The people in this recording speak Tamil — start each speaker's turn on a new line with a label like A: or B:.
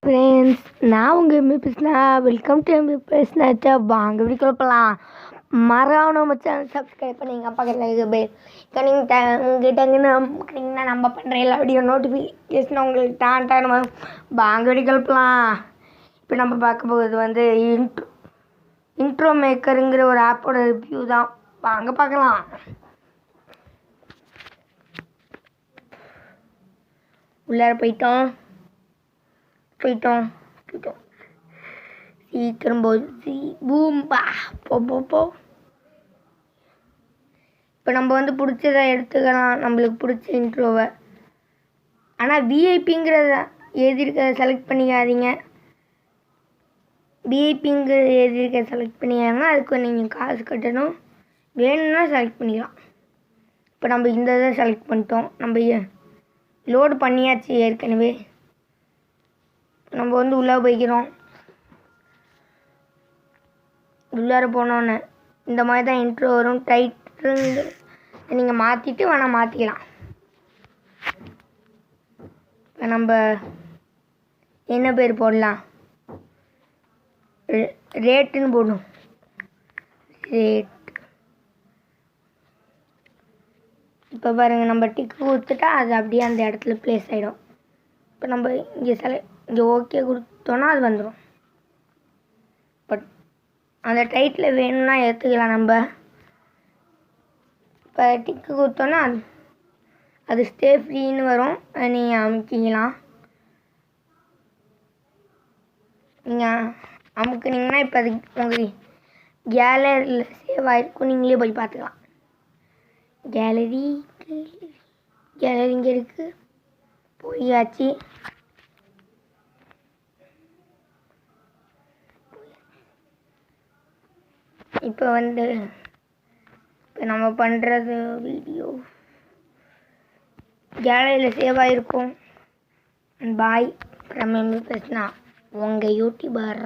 A: ஃப்ரெண்ட்ஸ், நான் உங்கள் எம்ஏ பேசுனா. வெல்கம் டு எம்ஏ பேசினாச்சா. வாங்க வீடியோ போகலாம். மறக்காம நம்ம சேனல் சப்ஸ்கிரைப் பண்ணிங்க. பக்கத்தில் உங்ககிட்டங்கன்னா நம்ம பண்ணுற எல்லா வீடியோ நோட்டிஃபிகேஷன் உங்களுக்கு டான் வரும். வாங்க வீடியோ போகலாம். இப்போ நம்ம பார்க்க போகிறது வந்து இன்ட்ரோ மேக்கருங்கிற ஒரு ஆப்போட ரிவ்யூ தான். வாங்க பார்க்கலாம். உள்ளார போயிட்டோம் சீக்கிரம் போய் பூம்பா போ. இப்போ நம்ம வந்து பிடிச்சதை எடுத்துக்கலாம், நம்மளுக்கு பிடிச்ச இன்ட்ரோவை. ஆனால் விஐபிங்கிறத எழுதியிருக்கிறத செலக்ட் பண்ணிக்காதீங்க. விஐபிங்கிறத எழுதியிருக்கிறத செலக்ட் பண்ணிக்காங்கன்னா அதுக்கு நீங்கள் காசு கட்டணும். வேணும்னா செலக்ட் பண்ணிக்கலாம். இப்போ நம்ம இந்த இதை செலக்ட் பண்ணிட்டோம். நம்ம லோடு பண்ணியாச்சு ஏற்கனவே. நம்ம வந்து உள்ளே போய்க்கிறோம். உள்ளார போனோன்னு இந்த மாதிரி தான் இன்ட்ரோ வரும். டைட்டில் நீங்கள் மாற்றிட்டு வேணால் மாற்றிக்கலாம். இப்போ நம்ம என்ன பேர் போடலாம்? ரேட்டுன்னு போடணும். ரேட். இப்போ பாருங்கள், நம்ம டிக்கு கொடுத்துட்டா அது அப்படியே அந்த இடத்துல ப்ளேஸ் ஆகிடும். இப்போ நம்ம இங்கே ஓகே கொடுத்தோன்னா அது வந்துடும். பட் அந்த டைட்டில் வேணும்னா எடுத்துக்கலாம். நம்ம இப்போ டிக்கு கொடுத்தோன்னா அது ஸ்டே ஃப்ரீன்னு வரும். நீங்கள் அமுக்கிக்கலாம். நீங்கள் அமுக்குனீங்கன்னா இப்போ அது உங்களுக்கு கேலரியில் சேவ் ஆகிருக்கும். நீங்களே போய் பார்த்துக்கலாம். கேலரி இங்கே இருக்குது. போயாச்சு. இப்போ வந்து நம்ம பண்ணுறது வீடியோ கேலரியில் சேவ் ஆகிருக்கும். பாய், நம்ம பேசினா உங்கள் யூடியூபர்.